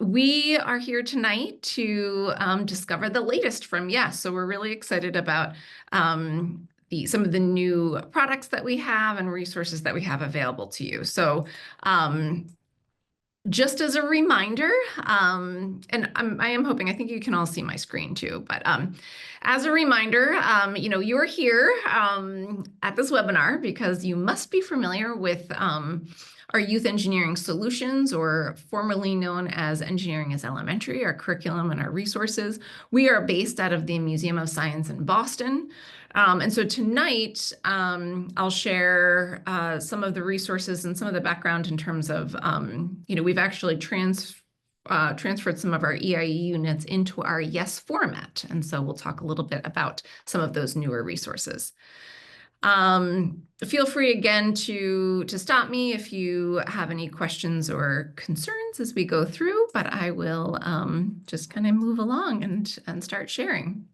We are here tonight to discover the latest from Yes. So we're really excited about some of the new products that we have and resources that we have available to you. So just as a reminder, and I am hoping, I think you can all see my screen too, but as a reminder, you're here at this webinar because you must be familiar with our Youth Engineering Solutions, or formerly known as Engineering is Elementary, our curriculum and our resources. We are based out of the Museum of Science in Boston. And so tonight, I'll share some of the resources and some of the background in terms of, we've actually transferred some of our EIE units into our Yes format. And so we'll talk a little bit about some of those newer resources. Feel free again to stop me if you have any questions or concerns as we go through, but I will just kind of move along and start sharing.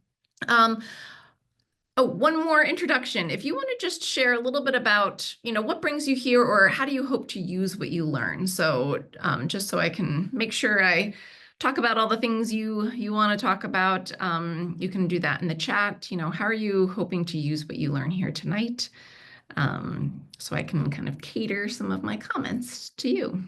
Oh, one more introduction. If you want to just share a little bit about, what brings you here, or how do you hope to use what you learn? So just so I can make sure I talk about all the things you want to talk about, you can do that in the chat. How are you hoping to use what you learn here tonight? So I can kind of cater some of my comments to you.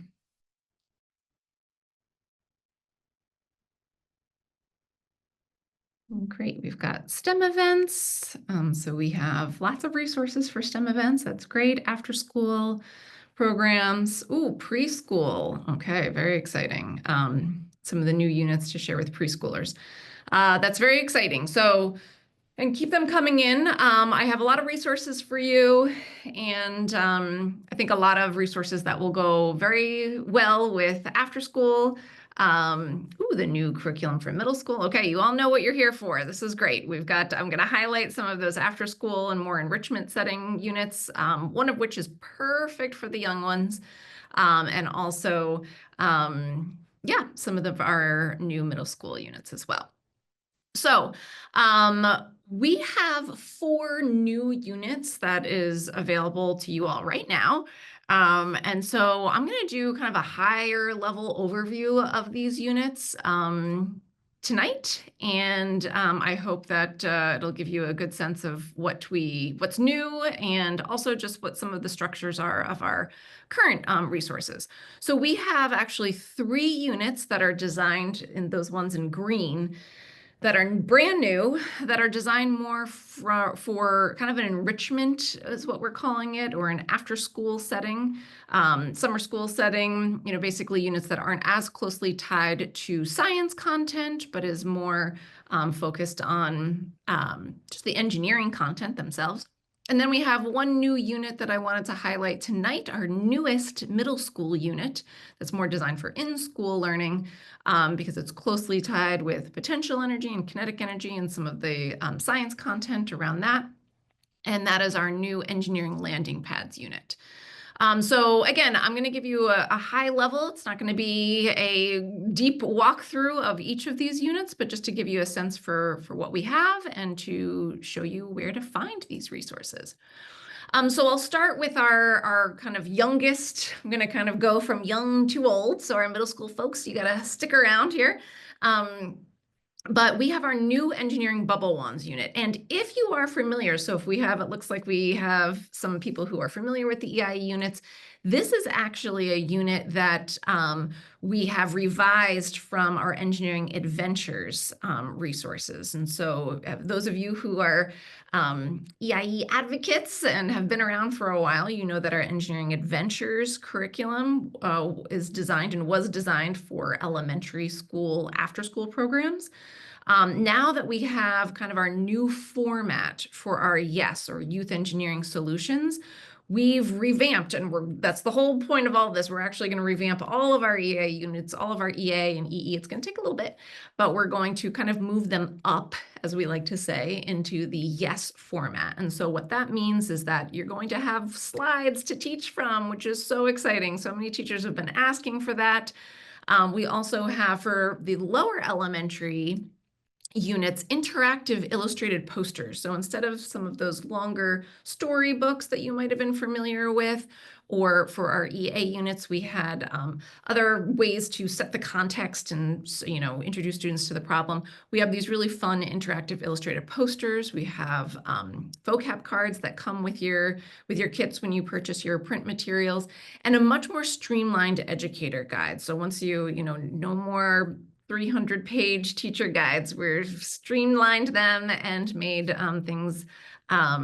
Great, we've got STEM events. So we have lots of resources for STEM events. That's great. After school programs. Ooh, preschool. Okay, very exciting. Some of the new units to share with preschoolers. That's very exciting. So, and keep them coming in. I have a lot of resources for you, and I think a lot of resources that will go very well with after school. The new curriculum for middle school. Okay, you all know what you're here for. This is great. I'm going to highlight some of those after school and more enrichment setting units, one of which is perfect for the young ones. And also, some of our new middle school units as well. So we have 4 new units that is available to you all right now. And so I'm going to do kind of a higher level overview of these units tonight. And I hope that it'll give you a good sense of what's new, and also just what some of the structures are of our current resources. So we have actually 3 units that are designed, in those ones in green, that are brand new, that are designed more for kind of an enrichment, is what we're calling it, or an after-school setting, summer school setting, basically units that aren't as closely tied to science content, but is more focused on just the engineering content themselves. And then we have 1 new unit that I wanted to highlight tonight, our newest middle school unit that's more designed for in-school learning, because it's closely tied with potential energy and kinetic energy and some of the science content around that. And that is our new engineering landing pads unit. So again, I'm going to give you a high level. It's not going to be a deep walkthrough of each of these units, but just to give you a sense for what we have and to show you where to find these resources. So I'll start with our kind of youngest. I'm going to kind of go from young to old. So our middle school folks, you got to stick around here. But we have our new engineering bubble wands unit. And if you are familiar, so if we have, it looks like we have some people who are familiar with the EIE units. This is actually a unit that we have revised from our engineering adventures resources. And so those of you who are EIE advocates and have been around for a while, you know that our engineering adventures curriculum is designed and was designed for elementary school after-school programs. Now that we have kind of our new format for our Yes, or Youth Engineering Solutions, we've revamped, and that's the whole point of all of this. We're actually going to revamp all of our EA units, all of our EA and EE. It's going to take a little bit, but we're going to kind of move them up, as we like to say, into the Yes format. And so what that means is that you're going to have slides to teach from, which is so exciting. So many teachers have been asking for that. We also have, for the lower elementary units, interactive illustrated posters. So instead of some of those longer storybooks that you might have been familiar with, Or for our EA units, we had other ways to set the context and, introduce students to the problem. We have these really fun interactive illustrated posters. We have vocab cards that come with your kits when you purchase your print materials, and a much more streamlined educator guide. So once no more 300-page teacher guides. We've streamlined them and made things a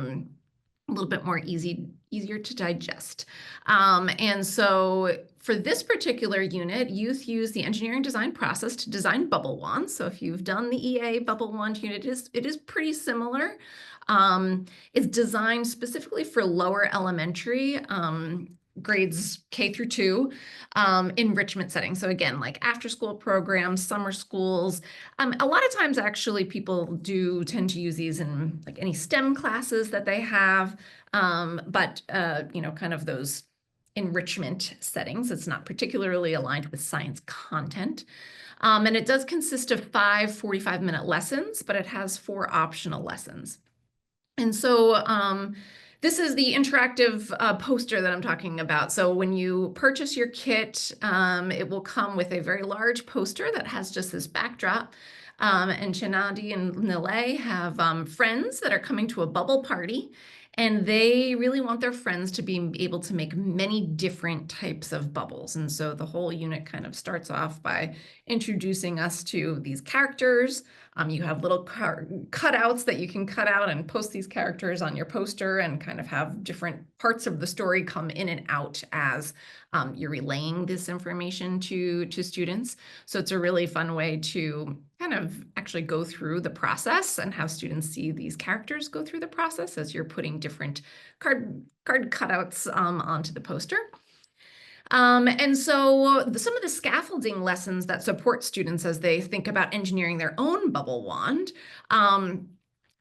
little bit more easier to digest. And so for this particular unit, youth use the engineering design process to design bubble wands. So if you've done the EA bubble wand unit, it is pretty similar. It's designed specifically for lower elementary, grades K through 2, enrichment settings. So again, like after school programs, summer schools. A lot of times actually people do tend to use these in like any STEM classes that they have, but kind of those enrichment settings. It's not particularly aligned with science content. And it does consist of 5 45-minute lessons, but it has 4 optional lessons. And so this is the interactive poster that I'm talking about. So when you purchase your kit, it will come with a very large poster that has just this backdrop. And Chinadi and Nile have friends that are coming to a bubble party, and they really want their friends to be able to make many different types of bubbles. And so the whole unit kind of starts off by introducing us to these characters. You have little cutouts that you can cut out and post these characters on your poster and kind of have different parts of the story come in and out as you're relaying this information to students. So it's a really fun way to kind of actually go through the process and have students see these characters go through the process as you're putting different card cutouts onto the poster. And so some of the scaffolding lessons that support students as they think about engineering their own bubble wand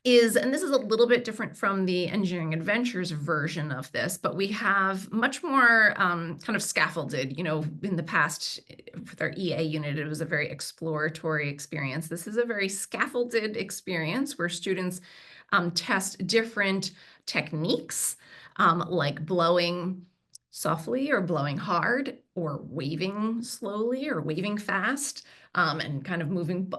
and this is a little bit different from the Engineering Adventures version of this, but we have much more kind of scaffolded. In the past with our EA unit, it was a very exploratory experience. This is a very scaffolded experience where students test different techniques like blowing softly or blowing hard or waving slowly or waving fast, and kind of moving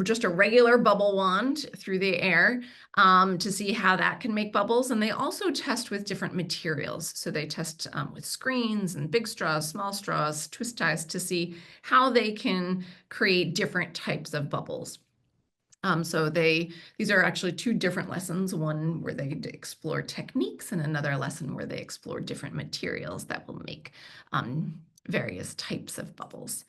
just a regular bubble wand through the air to see how that can make bubbles. And they also test with different materials. So they test with screens and big straws, small straws, twist ties to see how they can create different types of bubbles. So these are actually 2 different lessons, one where they explore techniques and another lesson where they explore different materials that will make various types of bubbles.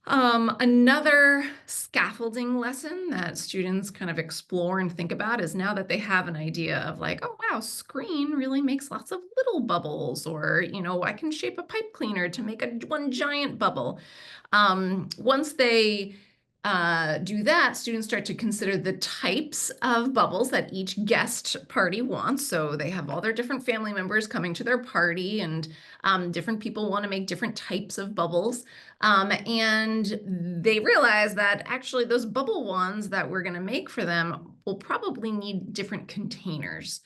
Another scaffolding lesson that students kind of explore and think about is now that they have an idea of like, oh, wow, screen really makes lots of little bubbles, or, I can shape a pipe cleaner to make one giant bubble. Once they do that, students start to consider the types of bubbles that each guest party wants. So they have all their different family members coming to their party, and different people want to make different types of bubbles. And they realize that actually those bubble wands that we're going to make for them will probably need different containers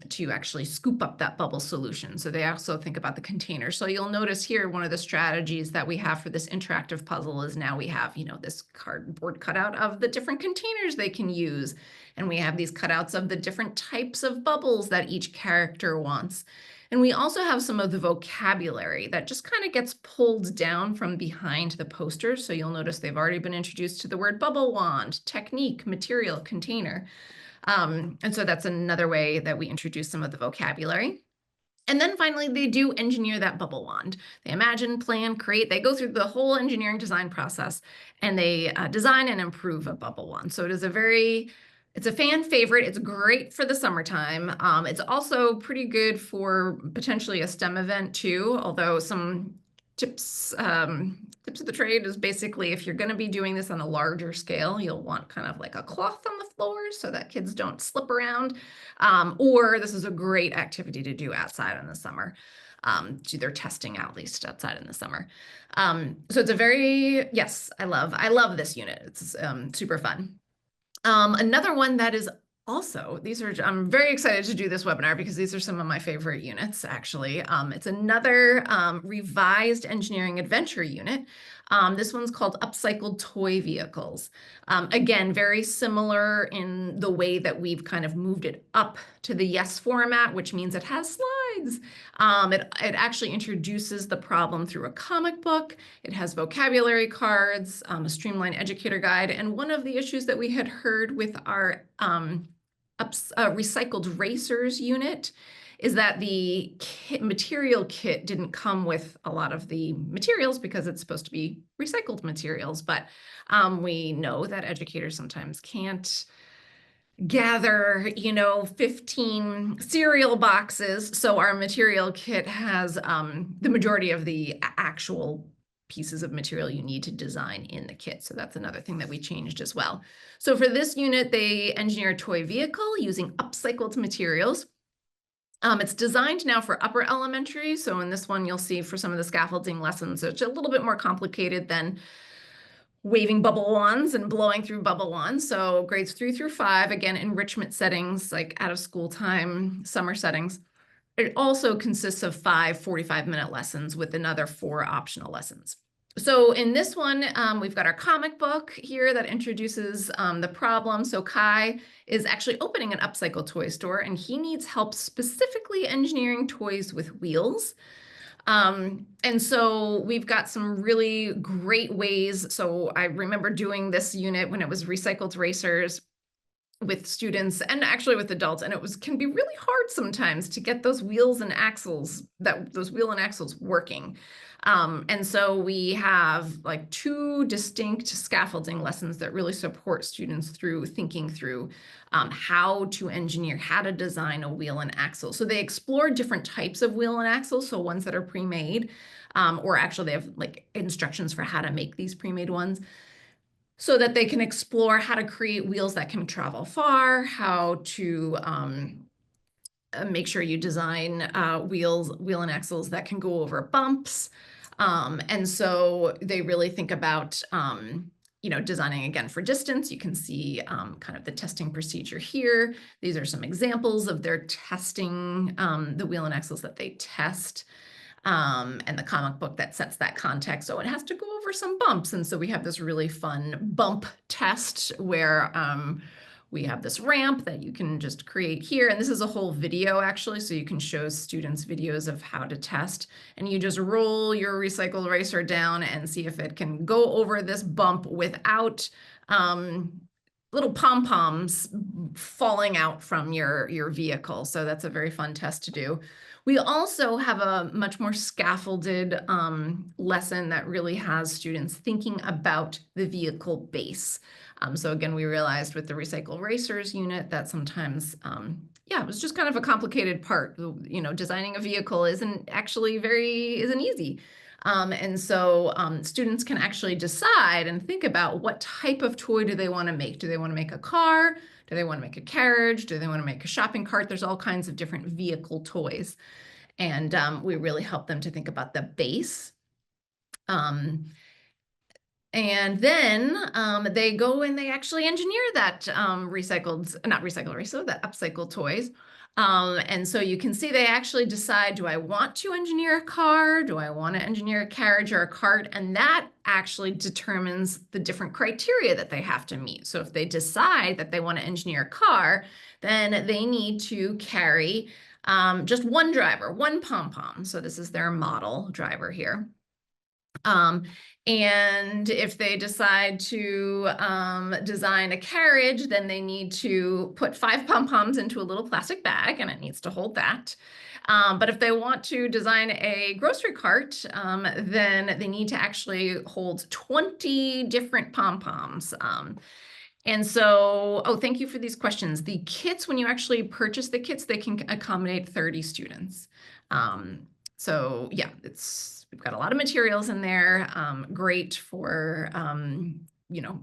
to actually scoop up that bubble solution. So they also think about the container. So you'll notice here, one of the strategies that we have for this interactive puzzle is now we have, this cardboard cutout of the different containers they can use. And we have these cutouts of the different types of bubbles that each character wants. And we also have some of the vocabulary that just kind of gets pulled down from behind the poster. So you'll notice they've already been introduced to the word bubble wand, technique, material, container. And so that's another way that we introduce some of the vocabulary. And then finally, they do engineer that bubble wand. They imagine, plan, create. They go through the whole engineering design process, and they design and improve a bubble wand. So it's a fan favorite. It's great for the summertime. It's also pretty good for potentially a STEM event too, although some tips of the trade is basically, if you're going to be doing this on a larger scale, you'll want kind of like a cloth on the floor so that kids don't slip around. Or this is a great activity to do outside in the summer. Do their testing at least outside in the summer. So it's I love this unit. It's super fun. Another one that is Also, I'm very excited to do this webinar because these are some of my favorite units, actually. It's another revised engineering adventure unit. This one's called Upcycled Toy Vehicles. Again, very similar in the way that we've kind of moved it up to the yes format, which means it has slides. It actually introduces the problem through a comic book. It has vocabulary cards, a streamlined educator guide, and one of the issues that we had heard with our recycled racers unit is that the material kit didn't come with a lot of the materials because it's supposed to be recycled materials. But we know that educators sometimes can't gather, 15 cereal boxes. So our material kit has the majority of the actual pieces of material you need to design in the kit. So that's another thing that we changed as well. So for this unit, they engineer a toy vehicle using upcycled materials. It's designed now for upper elementary. So in this one, you'll see for some of the scaffolding lessons, it's a little bit more complicated than waving bubble wands and blowing through bubble wands. So grades 3 through 5, again, enrichment settings, like out of school time, summer settings. It also consists of 5 45-minute lessons with another 4 optional lessons. So in this one, we've got our comic book here that introduces the problem. So Kai is actually opening an upcycle toy store, and he needs help specifically engineering toys with wheels. And so we've got some really great ways. So I remember doing this unit when it was recycled racers with students and actually with adults, and can be really hard sometimes to get those wheels and axles, those wheel and axles working. And so we have like 2 distinct scaffolding lessons that really support students through thinking through how to engineer, how to design a wheel and axle. So they explore different types of wheel and axles, so ones that are pre-made, or actually they have like instructions for how to make these pre-made ones, so that they can explore how to create wheels that can travel far, how to make sure you design wheel and axles that can go over bumps. And so they really think about designing again for distance. You can see kind of the testing procedure here. These are some examples of their testing, the wheel and axles that they test. And the comic book that sets that context. So it has to go over some bumps. And so we have this really fun bump test where we have this ramp that you can just create here. And this is a whole video actually. So you can show students videos of how to test, and you just roll your recycle racer down and see if it can go over this bump without little pom-poms falling out from your vehicle. So that's a very fun test to do. We also have a much more scaffolded lesson that really has students thinking about the vehicle base. So again, we realized with the Recycle Racers unit that sometimes, it was just kind of a complicated part. Designing a vehicle isn't easy. And so students can actually decide and think about what type of toy do they want to make. Do they want to make a car? Do they want to make a carriage? Do they want to make a shopping cart? There's all kinds of different vehicle toys. And we really help them to think about the base. And then they go and they actually engineer that that upcycled toys. And so you can see they actually decide, do I want to engineer a car? Do I want to engineer a carriage or a cart? And that actually determines the different criteria that they have to meet. So if they decide that they want to engineer a car, then they need to carry just one driver, one pom-pom. So this is their model driver here. And if they decide to design a carriage, then they need to put 5 pom-poms into a little plastic bag, and it needs to hold that. But if they want to design a grocery cart, then they need to actually hold 20 different pom-poms. And so, thank you for these questions. The kits, when you actually purchase the kits, they can accommodate 30 students. So yeah, we've got a lot of materials in there, great for,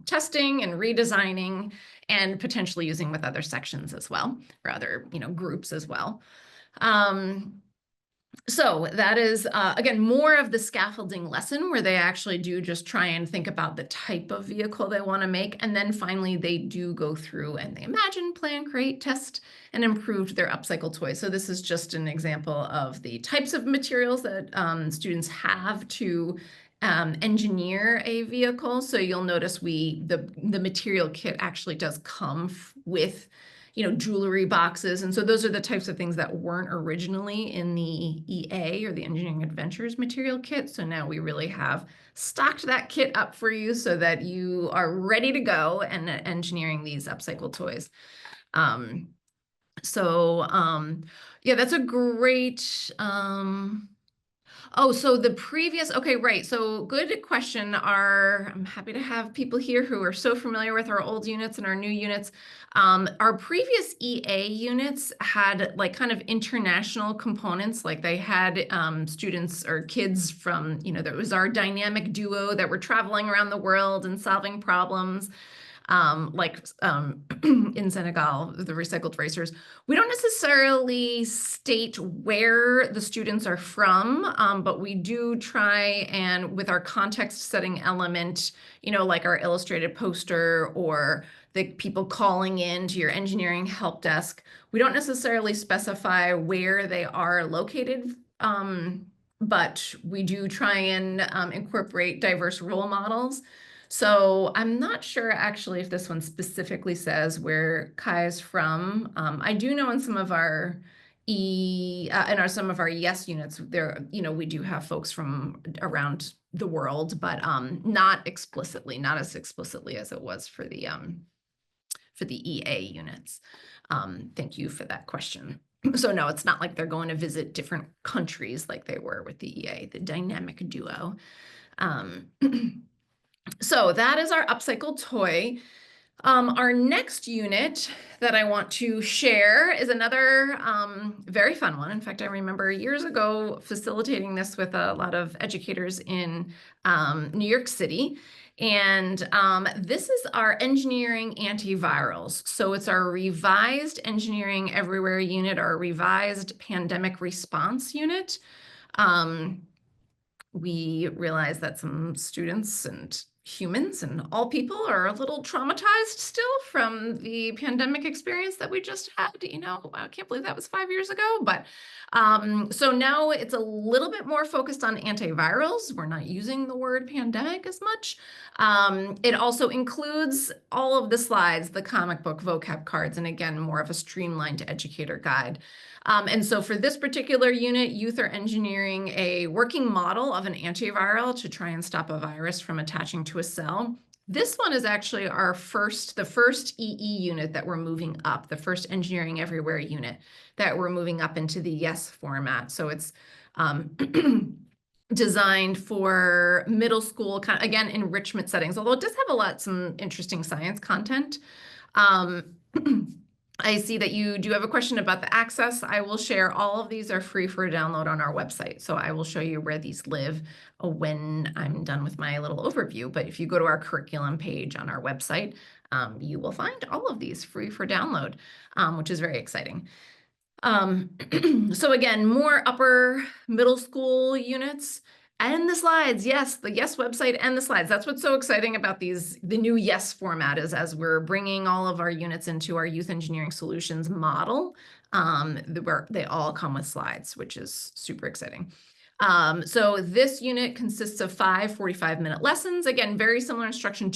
testing and redesigning and potentially using with other sections as well, or other, groups as well. So that is, again, more of the scaffolding lesson where they actually do just try and think about the type of vehicle they want to make. And then finally, they do go through and they imagine, plan, create, test, and improve their upcycle toys. So this is just an example of the types of materials that students have to engineer a vehicle. So you'll notice the material kit actually does come with jewelry boxes. And so those are the types of things that weren't originally in the EA or the Engineering Adventures material kit. So now we really have stocked that kit up for you so that you are ready to go and engineering these upcycle toys. Yeah, that's a great, oh, so the previous, okay, right. So good question. I'm happy to have people here who are so familiar with our old units and our new units. Our previous EA units had like kind of international components, like they had students or kids from, there was our dynamic duo that were traveling around the world and solving problems. In Senegal, the recycled racers, we don't necessarily state where the students are from, but we do try and with our context setting element, like our illustrated poster or the people calling in to your engineering help desk, we don't necessarily specify where they are located. But we do try and incorporate diverse role models. So I'm not sure actually if this one specifically says where Kai is from. I do know in some of our some of our yes units there, we do have folks from around the world, but not as explicitly as it was for the EA units. Thank you for that question. So no, it's not like they're going to visit different countries like they were with the EA, the dynamic duo. So that is our upcycle toy. Our next unit that I want to share is another very fun one. In fact, I remember years ago facilitating this with a lot of educators in New York City. And this is our engineering antivirals. So it's our revised engineering everywhere unit, our revised pandemic response unit. We realize that some students and humans and all people are a little traumatized still from the pandemic experience that we just had. I can't believe that was 5 years ago, but so now it's a little bit more focused on antivirals. We're not using the word pandemic as much. It also includes all of the slides, the comic book vocab cards, and again, more of a streamlined educator guide. And so for this particular unit, youth are engineering a working model of an antiviral to try and stop a virus from attaching to a cell. This one is actually the first EE unit that we're moving up, the first engineering everywhere unit that we're moving up into the yes format. So it's designed for middle school, again, enrichment settings, although it does have some interesting science content. I see that you do have a question about the access. I will share all of these are free for download on our website. So I will show you where these live when I'm done with my little overview. But if you go to our curriculum page on our website, you will find all of these free for download, which is very exciting. So again, more upper middle school units. And the slides, yes, the YES website and the slides. That's what's so exciting about the new YES format is as we're bringing all of our units into our Youth Engineering Solutions model, they all come with slides, which is super exciting. So this unit consists of 5 45-minute lessons. Again, very similar instruction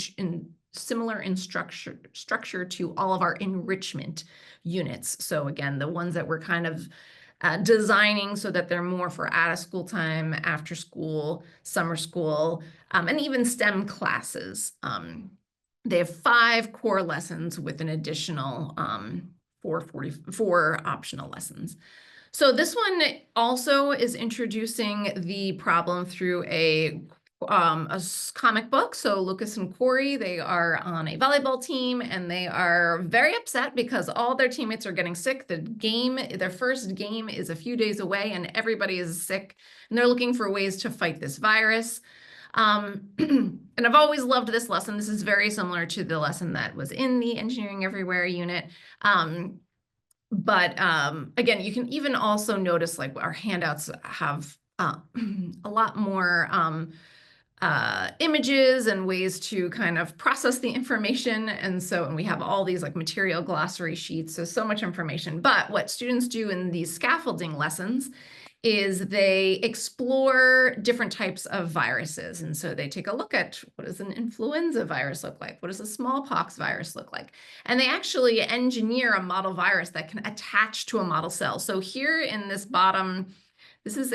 structure to all of our enrichment units. So again, the ones that we're kind of designing so that they're more for out of school time, after school, summer school, and even STEM classes. They have 5 core lessons with an additional 4 optional lessons. So this one also is introducing the problem through a comic book. So Lucas and Corey, they are on a volleyball team and they are very upset because all their teammates are getting sick. Their first game is a few days away and everybody is sick and they're looking for ways to fight this virus. And I've always loved this lesson. This is very similar to the lesson that was in the Engineering Everywhere unit. But again, you can even also notice like our handouts have a lot more images and ways to kind of process the information. And we have all these like material glossary sheets, so much information. But what students do in these scaffolding lessons is they explore different types of viruses. And so they take a look at, what does an influenza virus look like? What does a smallpox virus look like? And they actually engineer a model virus that can attach to a model cell. So here in this bottom, this is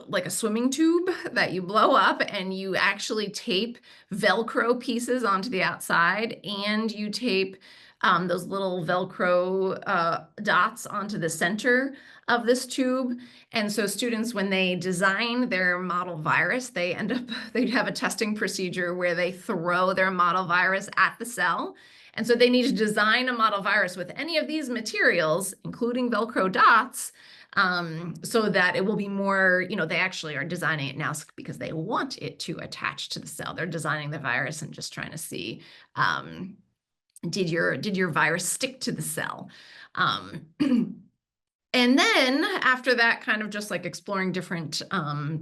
like a swimming tube that you blow up, and you actually tape Velcro pieces onto the outside, and you tape those little Velcro dots onto the center of this tube. And so students, when they design their model virus, they have a testing procedure where they throw their model virus at the cell. And so they need to design a model virus with any of these materials, including Velcro dots, so that it will be more, they actually are designing it now because they want it to attach to the cell. They're designing the virus and just trying to see, did your virus stick to the cell? And then after that, kind of just like exploring different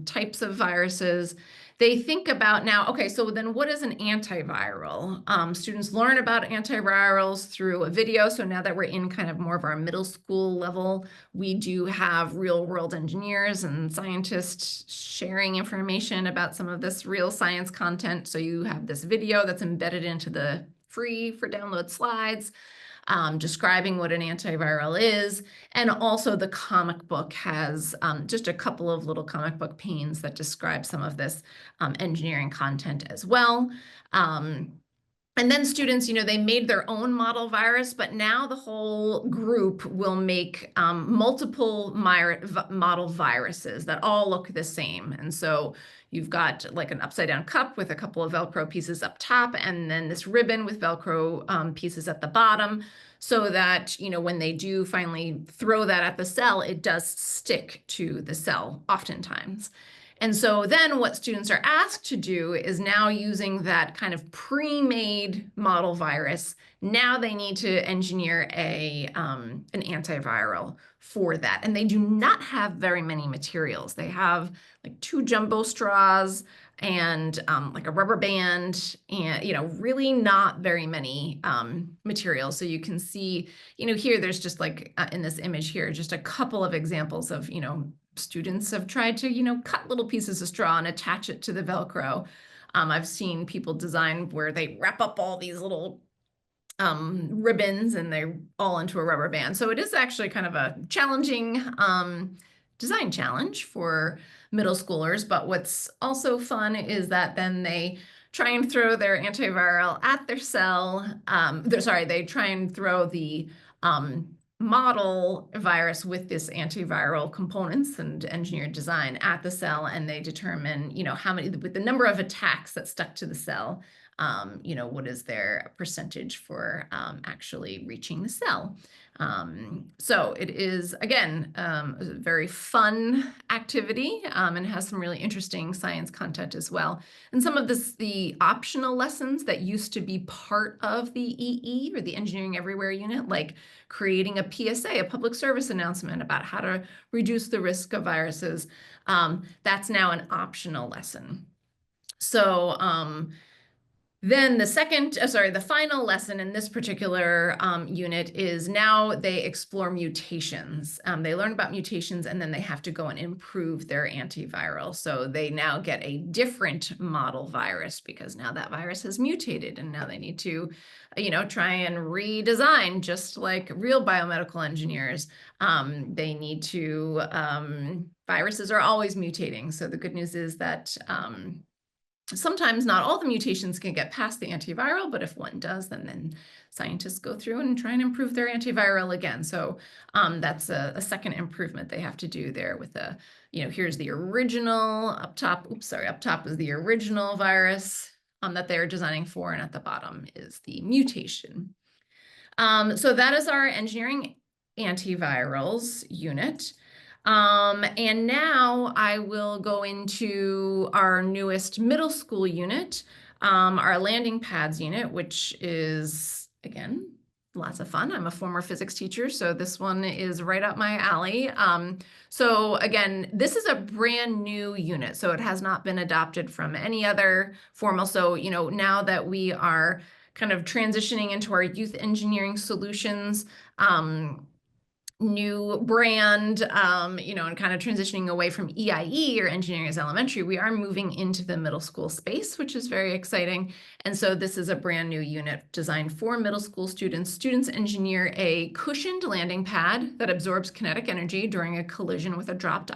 types of viruses, they think about now, okay, so then what is an antiviral? Students learn about antivirals through a video. So now that we're in kind of more of our middle school level, we do have real world engineers and scientists sharing information about some of this real science content. So you have this video that's embedded into the free for download slides, describing what an antiviral is. And also the comic book has just a couple of little comic book panes that describe some of this engineering content as well. And then students, they made their own model virus, but now the whole group will make multiple model viruses that all look the same. And so you've got like an upside down cup with a couple of Velcro pieces up top, and then this ribbon with Velcro pieces at the bottom, so that, when they do finally throw that at the cell, it does stick to the cell oftentimes. And so then what students are asked to do is, now using that kind of pre-made model virus, now they need to engineer an antiviral for that. And they do not have very many materials. They have like 2 jumbo straws and like a rubber band, and really not very many materials. So you can see, here there's just like in this image here, just a couple of examples of, students have tried to, cut little pieces of straw and attach it to the Velcro. I've seen people design where they wrap up all these little ribbons and they're all into a rubber band. So it is actually kind of a challenging design challenge for middle schoolers. But what's also fun is that then they try and throw their antiviral at their cell. They try and throw the model virus with this antiviral components and engineered design at the cell, and they determine, how many, with the number of attacks that stuck to the cell, what is their percentage for actually reaching the cell. So it is, again, a very fun activity, and has some really interesting science content as well. And some of the optional lessons that used to be part of the EE, or the Engineering Everywhere unit, like creating a PSA, a public service announcement about how to reduce the risk of viruses, that's now an optional lesson. So then the final lesson in this particular unit is, now they explore mutations. They learn about mutations, and then they have to go and improve their antiviral. So they now get a different model virus, because now that virus has mutated, and now they need to, try and redesign, just like real biomedical engineers. They need to, viruses are always mutating. So the good news is that sometimes not all the mutations can get past the antiviral, but if one does, then scientists go through and try and improve their antiviral again. So that's a second improvement they have to do there with here's the original up top. Oops, sorry, up top is the original virus that they're designing for, and at the bottom is the mutation. So that is our engineering antivirals unit. And now I will go into our newest middle school unit, our landing pads unit, which is, again, lots of fun. I'm a former physics teacher, so this one is right up my alley. So again, this is a brand new unit, so it has not been adopted from any other formal. So, now that we are kind of transitioning into our youth engineering solutions, new brand, and kind of transitioning away from EIE, or engineering as elementary, we are moving into the middle school space, which is very exciting. And so this is a brand new unit designed for middle school students. Students engineer a cushioned landing pad that absorbs kinetic energy during a collision with a dropped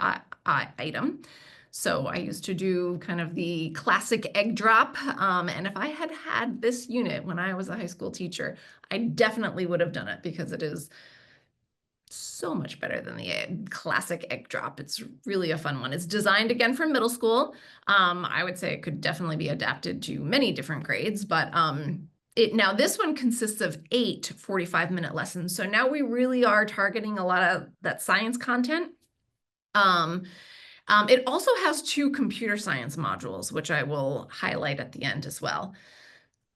item. So I used to do kind of the classic egg drop. And if I had had this unit when I was a high school teacher, I definitely would have done it, because it is so much better than the classic egg drop. It's really a fun one. It's designed again for middle school. I would say it could definitely be adapted to many different grades, but now this one consists of 8 45-minute lessons. So now we really are targeting a lot of that science content. It also has 2 computer science modules, which I will highlight at the end as well.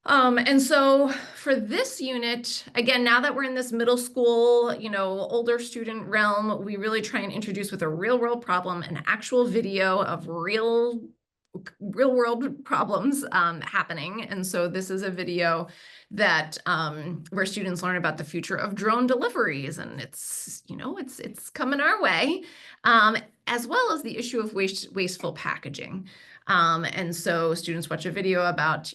And so for this unit, again, now that we're in this middle school, older student realm, we really try and introduce with a real world problem, an actual video of real world problems happening. And so this is a video that where students learn about the future of drone deliveries, and it's coming our way, as well as the issue of wasteful packaging. And so students watch a video about,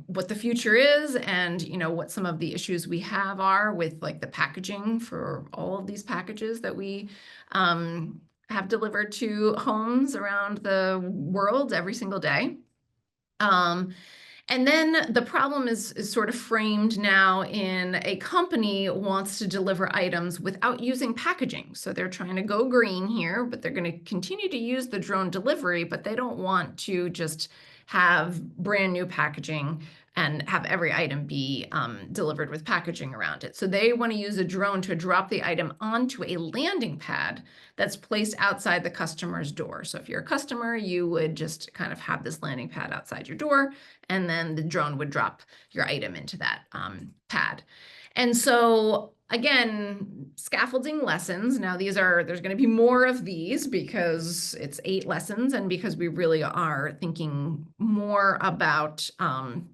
what the future is, and, what some of the issues we are with, like, the packaging for all of these packages that we have delivered to homes around the world every single day. And then the problem is sort of framed now in a company wants to deliver items without using packaging. So they're trying to go green here, but they're going to continue to use the drone delivery, but they don't want to just have brand new packaging and have every item be delivered with packaging around it. So they want to use a drone to drop the item onto a landing pad that's placed outside the customer's door. So if you're a customer, you would just kind of have this landing pad outside your door, and then the drone would drop your item into that pad. And so again, scaffolding lessons. Now there's going to be more of these, because it's 8 lessons, and because we really are thinking more about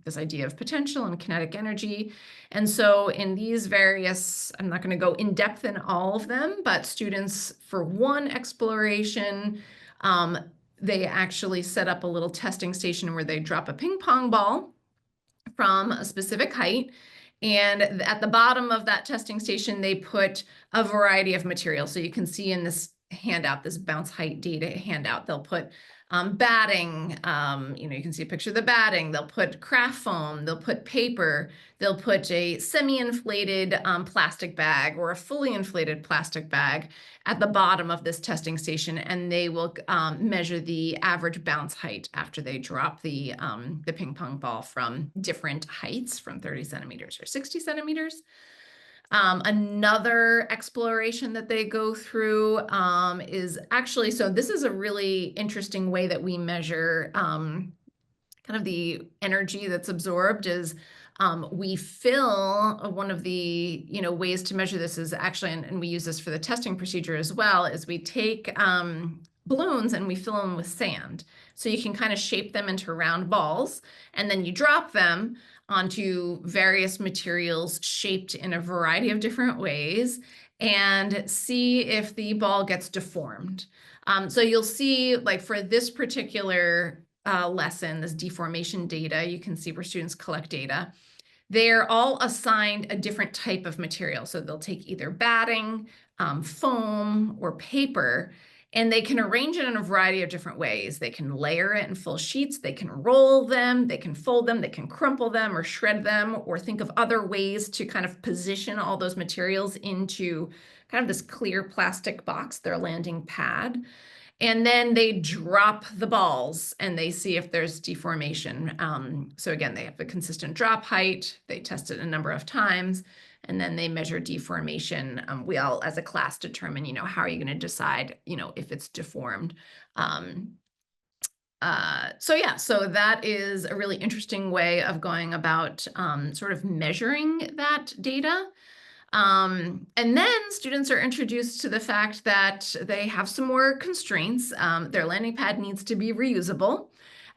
this idea of potential and kinetic energy. And so in these various, I'm not going to go in depth in all of them, but students, for one exploration, they actually set up a little testing station where they drop a ping pong ball from a specific height. And at the bottom of that testing station, they put a variety of materials. So you can see in this handout, this bounce height data handout, they'll put batting, you can see a picture of the batting. They'll put craft foam, they'll put paper, they'll put a semi-inflated plastic bag or a fully inflated plastic bag at the bottom of this testing station, and they will measure the average bounce height after they drop the ping pong ball from different heights, from 30 centimeters or 60 centimeters. Another exploration that they go through is actually, so this is a really interesting way that we measure kind of the energy that's absorbed, is we fill, one of the ways to measure this is actually, and we use this for the testing procedure as well, is we take balloons and we fill them with sand. So you can kind of shape them into round balls, and then you drop them onto various materials shaped in a variety of different ways, and see if the ball gets deformed. So you'll see, like, for this particular lesson, this deformation data, you can see where students collect data. They're all assigned a different type of material. So they'll take either batting, foam, or paper, and they can arrange it in a variety of different ways. They can layer it in full sheets, they can roll them, they can fold them, they can crumple them or shred them, or think of other ways to kind of position all those materials into kind of this clear plastic box, their landing pad. And then they drop the balls and they see if there's deformation. So again, they have a consistent drop height. They test it a number of times, and then they measure deformation. We all, as a class, determine, how are you going to decide, if it's deformed. So that is a really interesting way of going about sort of measuring that data. And then students are introduced to the fact that they have some more constraints. Their landing pad needs to be reusable,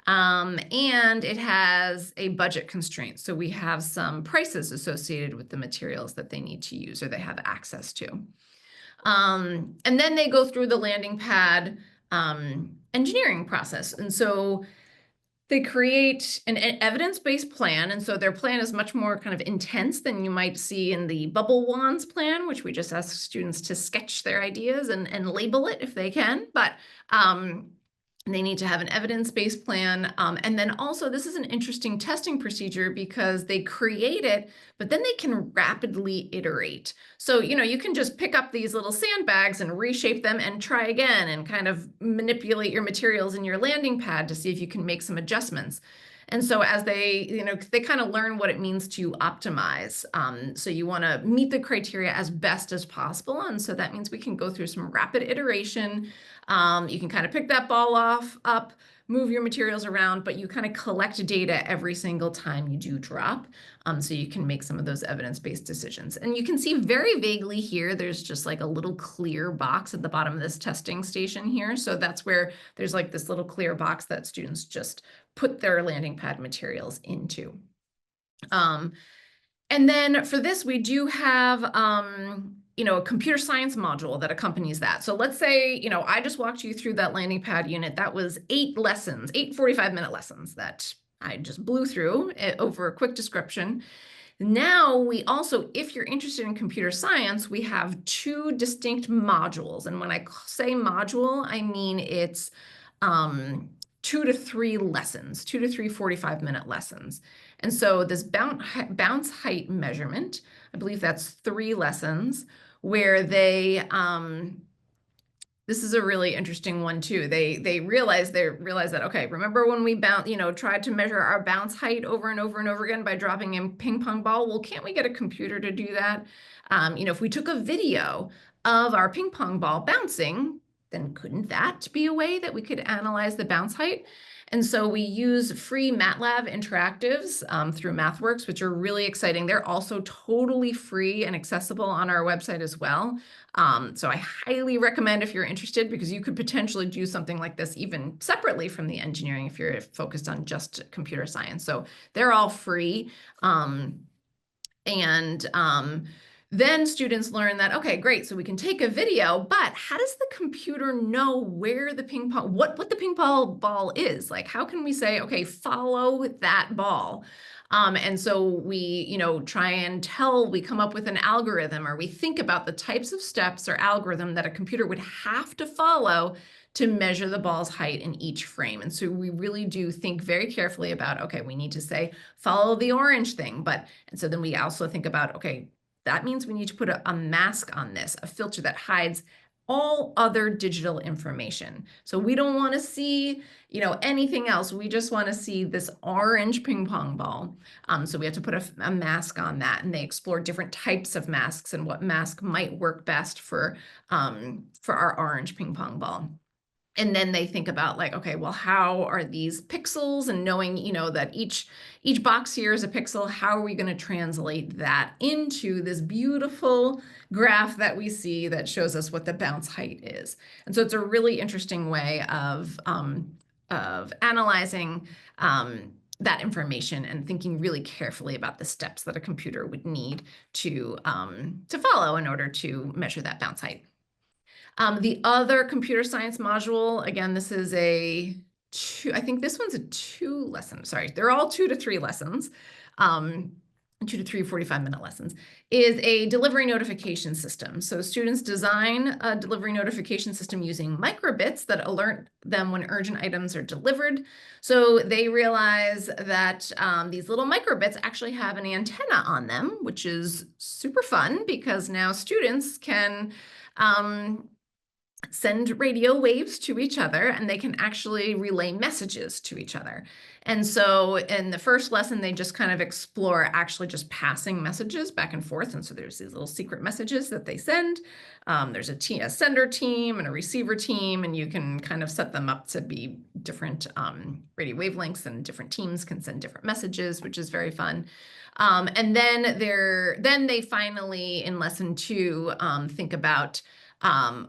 and it has a budget constraint. So we have some prices associated with the materials that they need to use or they have access to. And then they go through the landing pad engineering process. And so they create an evidence-based plan, and so their plan is much more kind of intense than you might see in the bubble wands plan, which we just ask students to sketch their ideas and label it if they can. But they need to have an evidence-based plan. And then also, this is an interesting testing procedure because they create it, but then they can rapidly iterate. So, you can just pick up these little sandbags and reshape them and try again and kind of manipulate your materials in your landing pad to see if you can make some adjustments. And so as they kind of learn what it means to optimize. So you want to meet the criteria as best as possible. And so that means we can go through some rapid iteration. You can kind of pick that ball up, move your materials around, but you kind of collect data every single time you do drop. So you can make some of those evidence-based decisions. And you can see very vaguely here, there's just like a little clear box at the bottom of this testing station here. So that's where there's like this little clear box that students just put their landing pad materials into. And then for this, we do have, a computer science module that accompanies that. So let's say, I just walked you through that landing pad unit. That was 8 lessons, 8 45-minute lessons that I just blew through over a quick description. Now we also, if you're interested in computer science, we have 2 distinct modules. And when I say module, I mean it's 2 to 3 lessons, 2 to 3 45-minute lessons. And so this bounce height measurement, I believe that's 3 lessons where they, this is a really interesting one too. They realize that, okay, remember when we tried to measure our bounce height over and over and over again by dropping in ping pong ball? Well, can't we get a computer to do that? If we took a video of our ping pong ball bouncing, then couldn't that be a way that we could analyze the bounce height? And so we use free MATLAB interactives through MathWorks, which are really exciting. They're also totally free and accessible on our website as well. So I highly recommend if you're interested, because you could potentially do something like this even separately from the engineering if you're focused on just computer science. So they're all free. Then students learn that, okay, great, so we can take a video, but how does the computer know where the ping pong, what the ping pong ball is? Like, how can we say, okay, follow that ball? And so we, try and we come up with an algorithm, or we think about the types of steps or algorithm that a computer would have to follow to measure the ball's height in each frame. And so we really do think very carefully about, okay, we need to say, follow the orange thing. And so then we also think about, okay, that means we need to put a mask on this, a filter that hides all other digital information. So we don't want to see, anything else. We just want to see this orange ping pong ball. So we have to put a mask on that, and they explore different types of masks and what mask might work best for our orange ping pong ball. And then they think about, like, okay, well, how are these pixels, and knowing, that each box here is a pixel, how are we going to translate that into this beautiful graph that we see that shows us what the bounce height is? And so it's a really interesting way of analyzing that information and thinking really carefully about the steps that a computer would need to follow in order to measure that bounce height. The other computer science module, again, this is I think this one's a 2 lesson. Sorry, they're all 2 to 3 lessons. 2 to 3 45-minute lessons, is a delivery notification system. So students design a delivery notification system using microbits that alert them when urgent items are delivered. So they realize that these little microbits actually have an antenna on them, which is super fun, because now students can send radio waves to each other, and they can actually relay messages to each other. And so in the first lesson, they just kind of explore actually just passing messages back and forth. And so there's these little secret messages that they send. There's a sender team and a receiver team, and you can kind of set them up to be different radio wavelengths, and different teams can send different messages, which is very fun. And then they finally, in lesson 2, think about,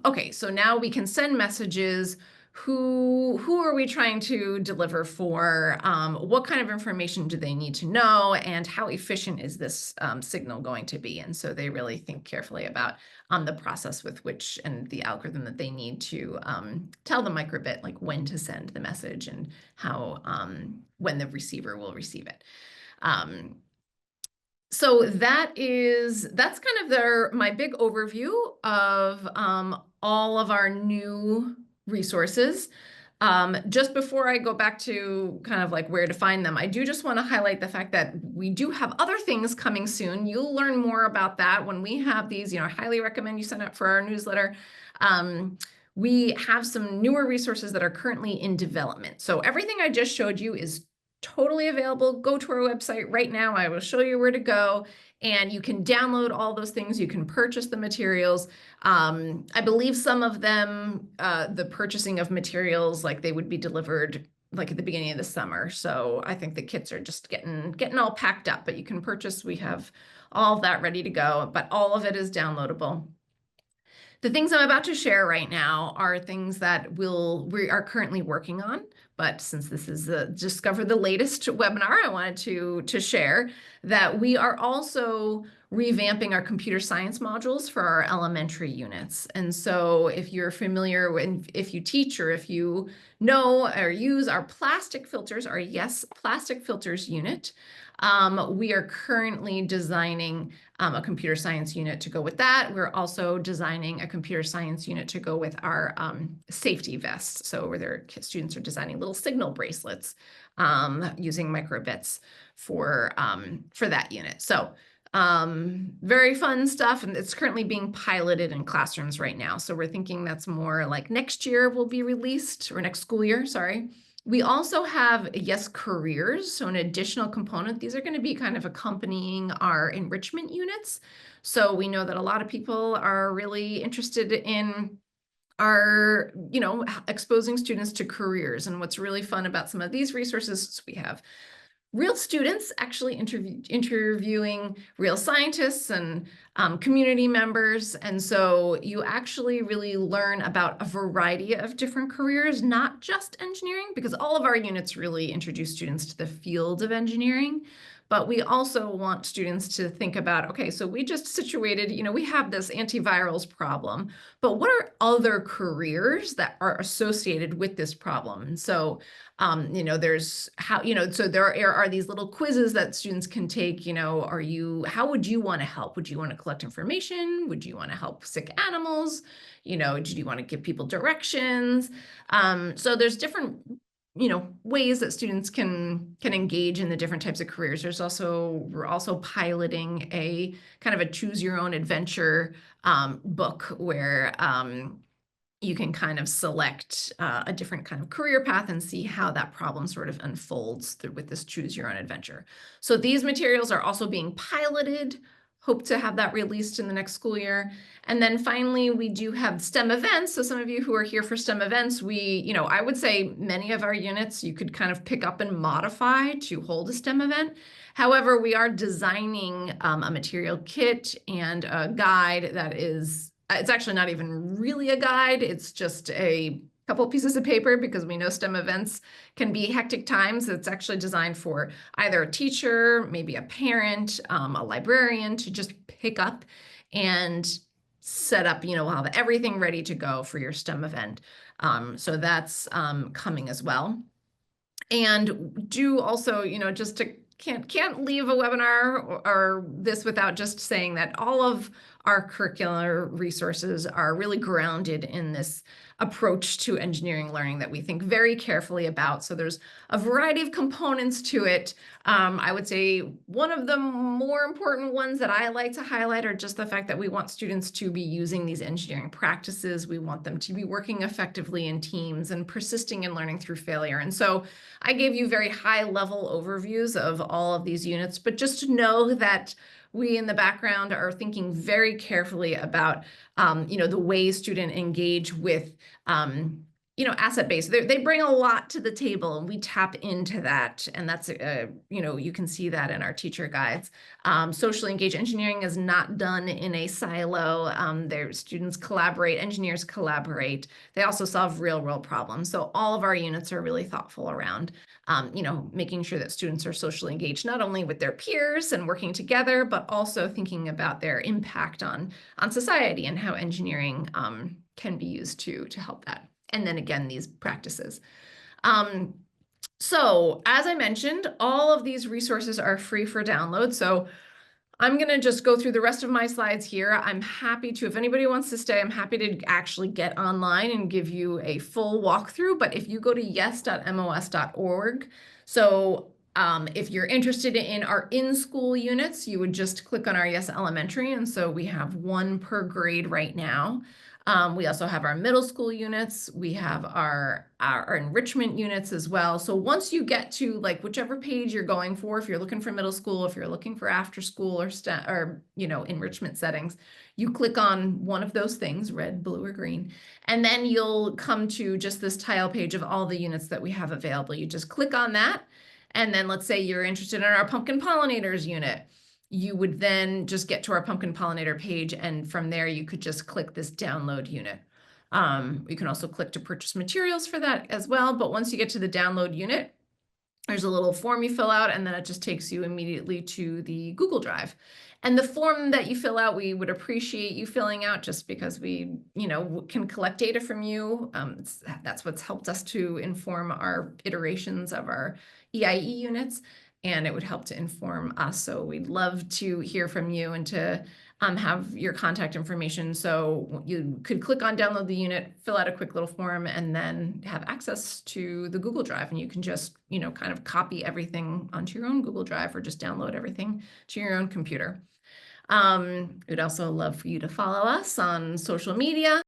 okay, so now we can send messages. Who are we trying to deliver for? What kind of information do they need to know? And how efficient is this signal going to be? And so they really think carefully about the process with which, and the algorithm that they need to tell the microbit like when to send the message, and how when the receiver will receive it. So that's kind of my big overview of all of our new resources. Just before I go back to kind of like where to find them, I do just want to highlight the fact that we do have other things coming soon. You'll learn more about that when we have these. I highly recommend you sign up for our newsletter. We have some newer resources that are currently in development. So everything I just showed you is totally available. Go to our website right now. I will show you where to go, and you can download all those things. You can purchase the materials. I believe some of them, the purchasing of materials, like they would be delivered like at the beginning of the summer. So I think the kits are just getting all packed up, but you can purchase. We have all of that ready to go, but all of it is downloadable. The things I'm about to share right now are things that we are currently working on, but since this is the Discover the Latest webinar, I wanted to share that we are also revamping our computer science modules for our elementary units. And so if you're familiar with, if you teach, or if you know or use our plastic filters, our Yes Plastic Filters unit, we are currently designing a computer science unit to go with that. We're also designing a computer science unit to go with our safety vests. So where their students are designing little signal bracelets using microbits for that unit. So very fun stuff, and it's currently being piloted in classrooms right now. So we're thinking that's more like next year will be released, or next school year, sorry. We also have Yes Careers, so an additional component. These are going to be kind of accompanying our enrichment units. So we know that a lot of people are really interested in our, exposing students to careers. And what's really fun about some of these resources is we have real students actually interviewing real scientists and community members. And so you actually really learn about a variety of different careers, not just engineering, because all of our units really introduce students to the field of engineering. But we also want students to think about, okay, so we just situated, we have this antivirals problem, but what are other careers that are associated with this problem? And so there's so there are these little quizzes that students can take. How would you want to help? Would you want to collect information? Would you want to help sick animals? Do you want to give people directions? So there's different ways that students can engage in the different types of careers. We're also piloting a kind of a choose your own adventure book where you can kind of select a different kind of career path and see how that problem sort of unfolds with this choose your own adventure. So these materials are also being piloted. Hope to have that released in the next school year. And then finally, we do have STEM events. So some of you who are here for STEM events, I would say many of our units you could kind of pick up and modify to hold a STEM event. However, we are designing a material kit and a guide that is, it's actually not even really a guide. It's just a couple pieces of paper, because we know STEM events can be hectic times. It's actually designed for either a teacher, maybe a parent, a librarian to just pick up and set up, we'll have everything ready to go for your STEM event. So that's coming as well. And do also, just to can't leave a webinar or this without just saying that all of our curricular resources are really grounded in this approach to engineering learning that we think very carefully about. So there's a variety of components to it. I would say one of the more important ones that I like to highlight are just the fact that we want students to be using these engineering practices. We want them to be working effectively in teams and persisting in learning through failure. And so I gave you very high level overviews of all of these units, but just to know that we in the background are thinking very carefully about the ways students engage with asset-based. They bring a lot to the table, and we tap into that. And that's, you can see that in our teacher guides. Socially engaged engineering is not done in a silo. Their students collaborate, engineers collaborate. They also solve real-world problems. So all of our units are really thoughtful around making sure that students are socially engaged, not only with their peers and working together, but also thinking about their impact on society and how engineering can be used to help that. And then again, these practices. So as I mentioned, all of these resources are free for download. So I'm going to just go through the rest of my slides here. I'm happy to, if anybody wants to stay, I'm happy to actually get online and give you a full walkthrough. But if you go to yes.mos.org, so if you're interested in our in-school units, you would just click on our Yes Elementary. And so we have one per grade right now. We also have our middle school units. We have our enrichment units as well. So once you get to like whichever page you're going for, if you're looking for middle school, if you're looking for after school or enrichment settings, you click on one of those things, red, blue, or green, and then you'll come to just this tile page of all the units that we have available. You just click on that. And then let's say you're interested in our pumpkin pollinators unit. You would then just get to our pumpkin pollinator page, and from there you could just click this download unit. You can also click to purchase materials for that as well, but once you get to the download unit, there's a little form you fill out, and then it just takes you immediately to the Google Drive. And the form that you fill out, we would appreciate you filling out just because we, can collect data from you. That's what's helped us to inform our iterations of our EIE units, and it would help to inform us. So we'd love to hear from you and to have your contact information. So you could click on download the unit, fill out a quick little form, and then have access to the Google Drive. And you can just, kind of copy everything onto your own Google Drive or just download everything to your own computer. We'd also love for you to follow us on social media.